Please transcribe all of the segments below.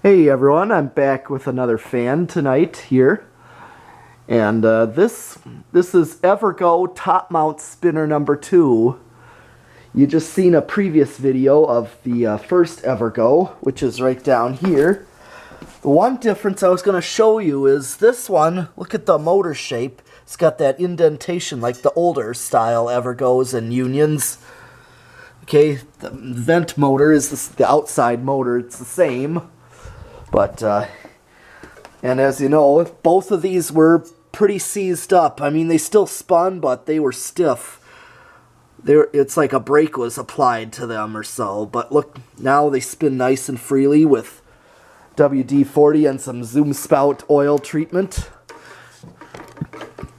Hey everyone, I'm back with another fan tonight here. And this is Evergo top mount spinner number 2. You just seen a previous video of the first Evergo, which is right down here. The one difference I was going to show you is this one. Look at the motor shape. It's got that indentation like the older style Evergos and Unions. Okay, the vent motor is the outside motor. It's the same. But, and as you know, both of these were pretty seized up. I mean, they still spun, but they were stiff. It's like a brake was applied to them or so. But look, now they spin nice and freely with WD40 and some Zoom Spout oil treatment.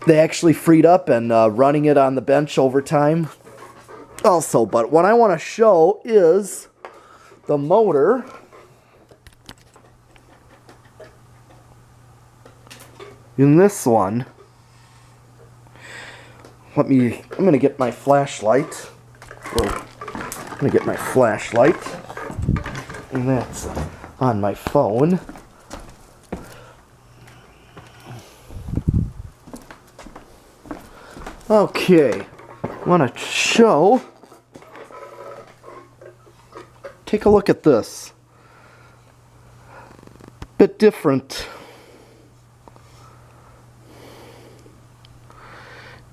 They actually freed up and running it on the bench over time. Also, but what I want to show is the motor. In this one, I'm going to get my flashlight. I'm going to get my flashlight. And that's on my phone. Okay. I want to show. Take a look at this. Bit different.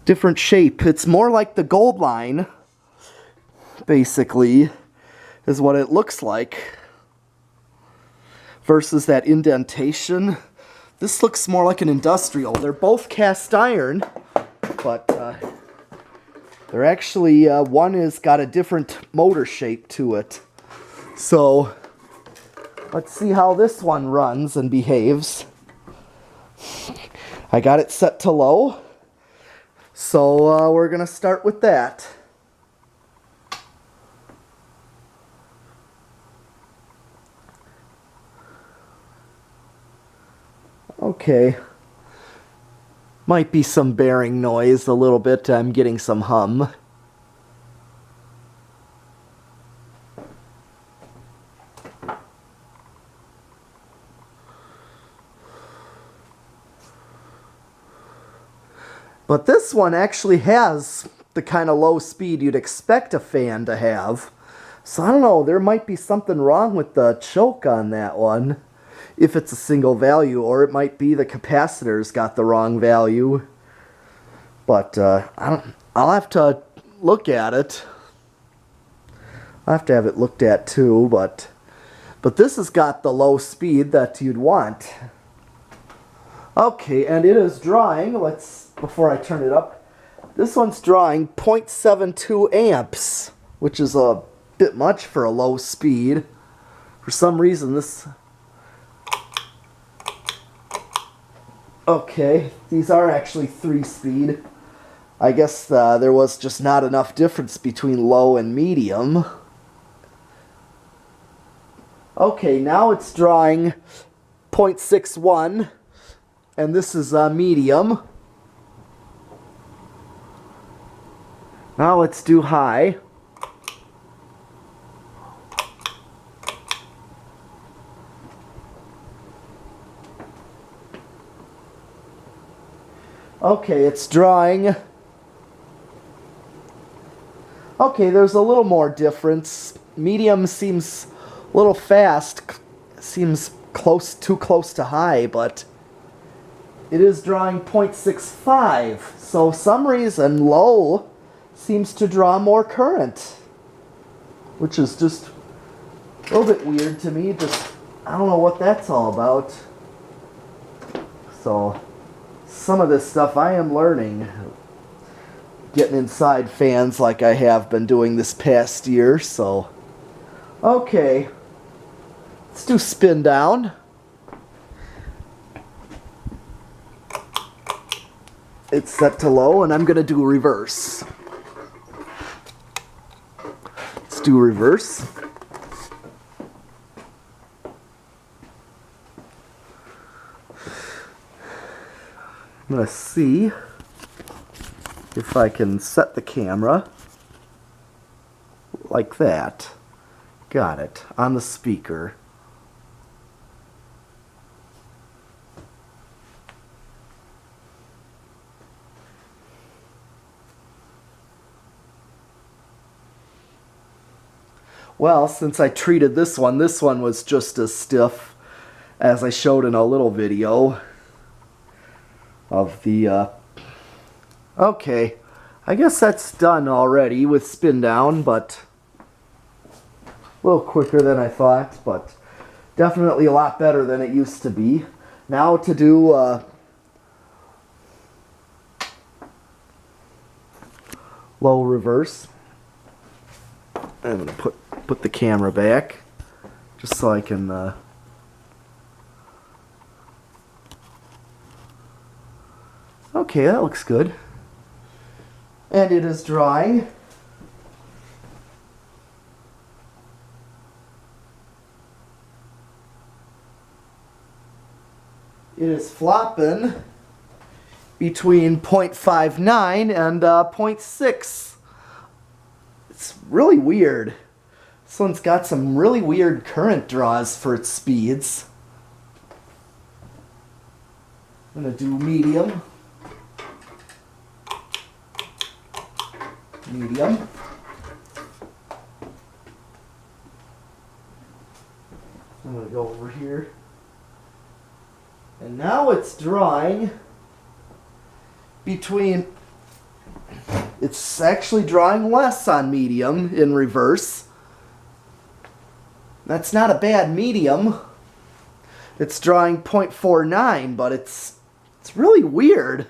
Different shape. It's more like the Goldline, basically, is what it looks like, versus that indentation. This looks more like an industrial. They're both cast iron, but they're actually, one has got a different motor shape to it. So, let's see how this one runs and behaves. I got it set to low. So we're going to start with that. Okay. Might be some bearing noise a little bit. I'm getting some hum. But this one actually has the kind of low speed you'd expect a fan to have. So I don't know, there might be something wrong with the choke on that one, if it's a single value, or it might be the capacitor's got the wrong value. But I'll have to look at it. I'll have to have it looked at too, but this has got the low speed that you'd want. Okay, and it is drawing, before I turn it up, this one's drawing 0.72 amps, which is a bit much for a low speed. For some reason this... Okay, these are actually 3-speed. I guess there was just not enough difference between low and medium. Okay, now it's drawing 0.61. And this is medium. Now let's do high. Okay, it's drawing. Okay, there's a little more difference. Medium seems a little fast. Seems too close to high, but it is drawing 0.65, so some reason low seems to draw more current, which is just a little bit weird to me. I don't know what that's all about. So some of this stuff I am learning, getting inside fans like I have been doing this past year. So okay, let's do spin down. It's set to low, and I'm going to do reverse. Let's do reverse. I'm going to see if I can set the camera like that. Got it. On the speaker. Well, since I treated this one was just as stiff as I showed in a little video of the, okay, I guess that's done already with spin down, but a little quicker than I thought, but definitely a lot better than it used to be. Now to do low reverse. I'm going to put the camera back just so I can okay, that looks good. And it is drying. It is flopping between 0.59 and 0.6. It's really weird. This one's got some really weird current draws for its speeds. I'm going to do medium. Medium. I'm going to go over here. And now it's drawing between, it's actually drawing less on medium in reverse. That's not a bad medium. It's drawing 0.49, but it's really weird.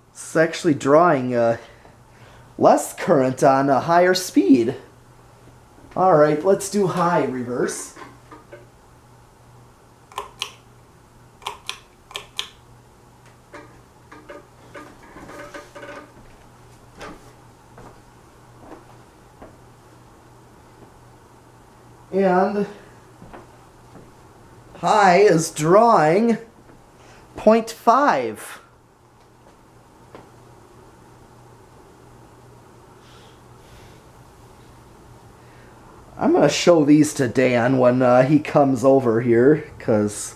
It's actually drawing less current on a higher speed. Alright, let's do high reverse. And high is drawing 0.5. I'm going to show these to Dan when he comes over here, because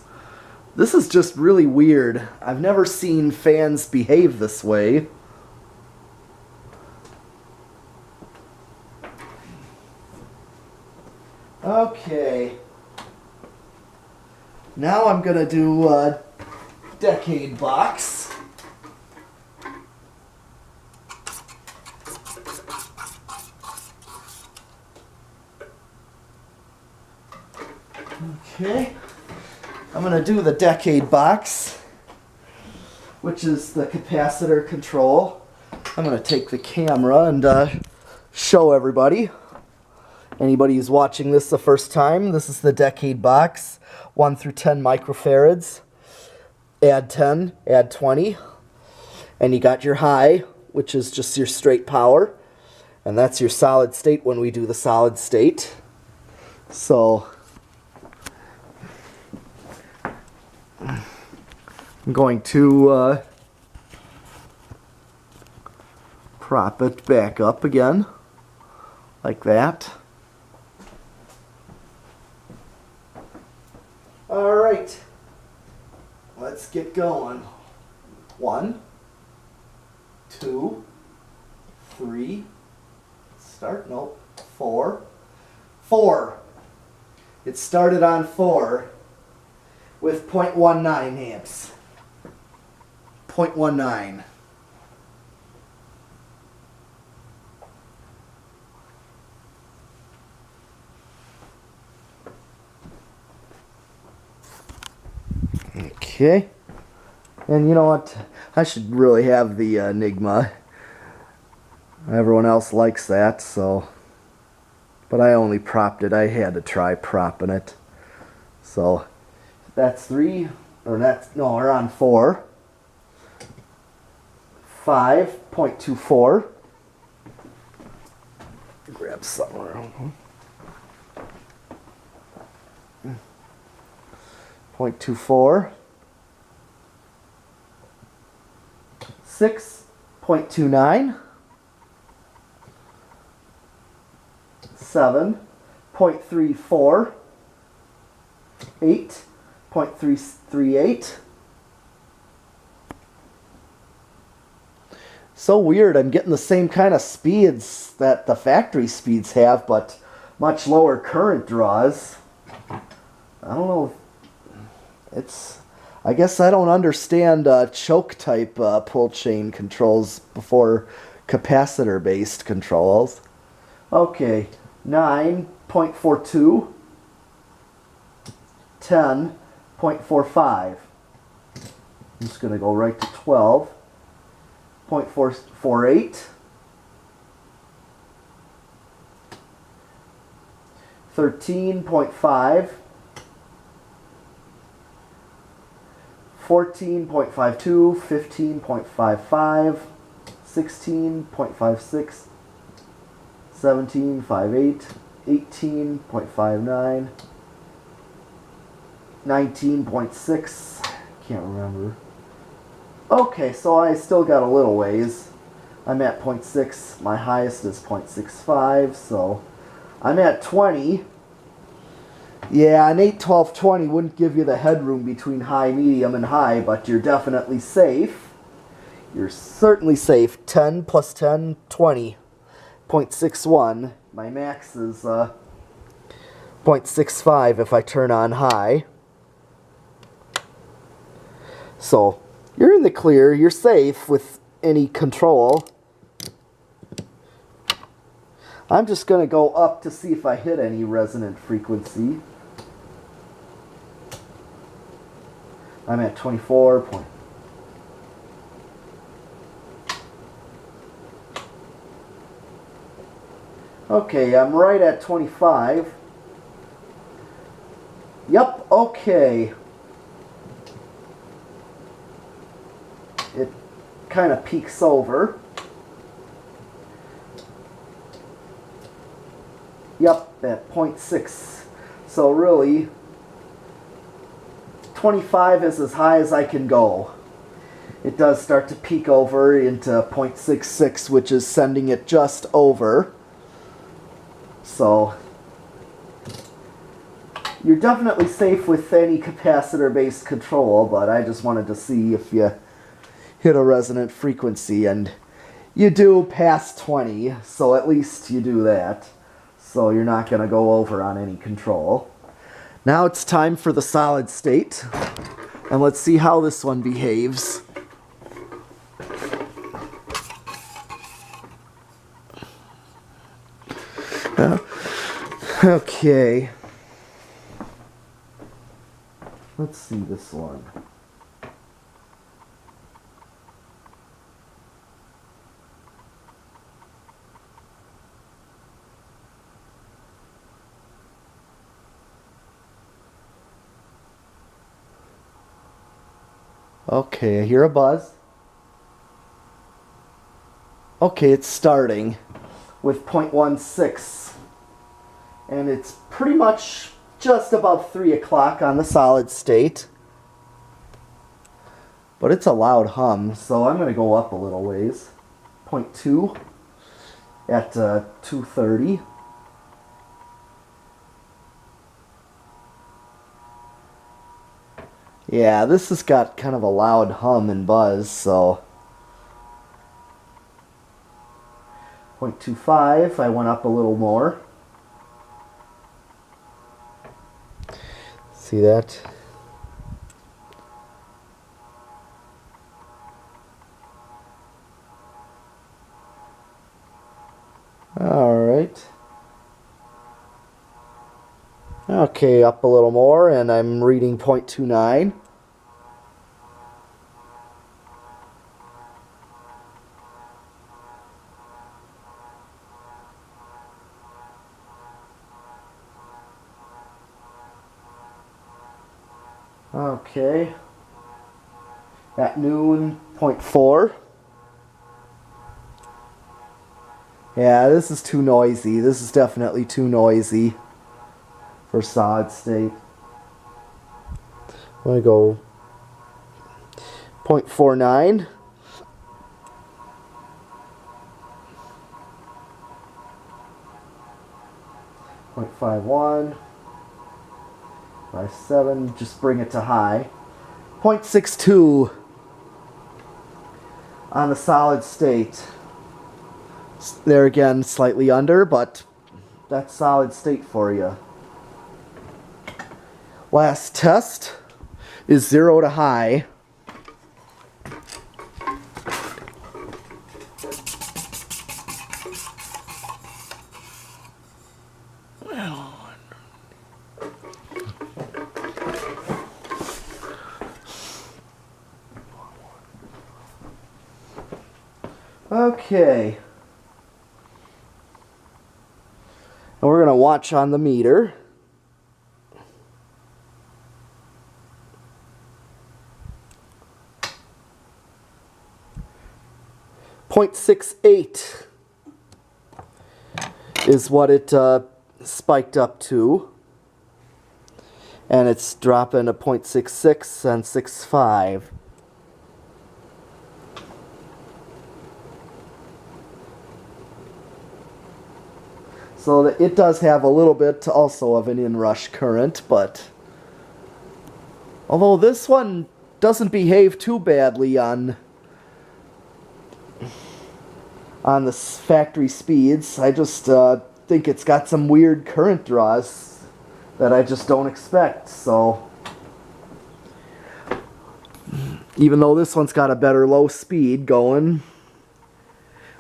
this is just really weird. I've never seen fans behave this way. Okay. Now I'm going to do a decade box. Okay. I'm going to do the decade box, which is the capacitor control. I'm going to take the camera and show everybody. Anybody who's watching this the first time, this is the decade box, 1 through 10 microfarads. Add 10, add 20, and you got your high, which is just your straight power, and that's your solid state when we do the solid state. So I'm going to prop it back up again, like that. Alright, let's get going. 1, 2, 3, start, nope, 4. 4. It started on 4 with 0.19 amps. 0.19. Okay, and you know what, I should really have the Enigma. Everyone else likes that, so, but I only propped it. I had to try propping it. So that's 3, or that's, no, we're on 4. 5.24. Grab somewhere. 0.24. 6.29, 7.34, 8.338. So weird, I'm getting the same kind of speeds that the factory speeds have, but much lower current draws. I don't know. I guess I don't understand choke type pull chain controls before capacitor based controls. Okay, 9.42, 10.45. I'm just going to go right to 12.48, 13.5, 14.52, 15.55, 16.56, 17.58, 18.59, 19.6, can't remember. Okay, so I still got a little ways. I'm at 0.6, my highest is 0.65, so I'm at 20. Yeah, an 8, 12, 20 wouldn't give you the headroom between high, medium, and high, but you're definitely safe. You're certainly safe. 10 plus 10, 20. 0.61. My max is 0.65 if I turn on high. So, you're in the clear. You're safe with any control. I'm just going to go up to see if I hit any resonant frequency. I'm at 24 point. Okay, I'm right at 25. Yep, okay. It kind of peaks over. Yep, at 0.6. So really, 25 is as high as I can go. It does start to peak over into 0.66, which is sending it just over. So you're definitely safe with any capacitor-based control, but I just wanted to see if you hit a resonant frequency, and you do past 20, so at least you do that. So you're not going to go over on any control. Now it's time for the solid state, and let's see how this one behaves. Okay. Let's see this one. Okay, I hear a buzz. Okay, it's starting with 0.16. And it's pretty much just about 3 o'clock on the solid state. But it's a loud hum, so I'm going to go up a little ways. 0.2 at 2:30. Yeah, this has got kind of a loud hum and buzz, so 0.25, I went up a little more. See that? All right. Okay, up a little more, and I'm reading 0.29. Okay. At noon, 0.4. Yeah, this is too noisy. This is definitely too noisy for solid state. I'm going to go 0.49. .51. 0.57, just bring it to high. 0.62 on the solid state. There again, slightly under, but that solid state for you. Last test is 0 to high. Okay. And we're going to watch on the meter. .68 is what it spiked up to. And it's dropping to .66 and 6.5. So it does have a little bit also of an inrush current, but although this one doesn't behave too badly on the factory speeds, I just think it's got some weird current draws that I just don't expect. So even though this one's got a better low speed going,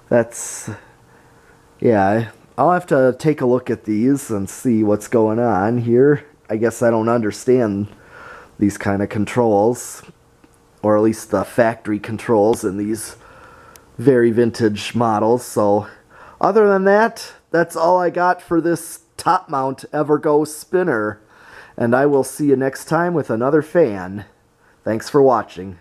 that's, yeah, I'll have to take a look at these and see what's going on here. I guess I don't understand these kind of controls, or at least the factory controls in these very vintage models. So other than that, that's all I got for this top mount Evergo spinner, and I will see you next time with another fan. Thanks for watching.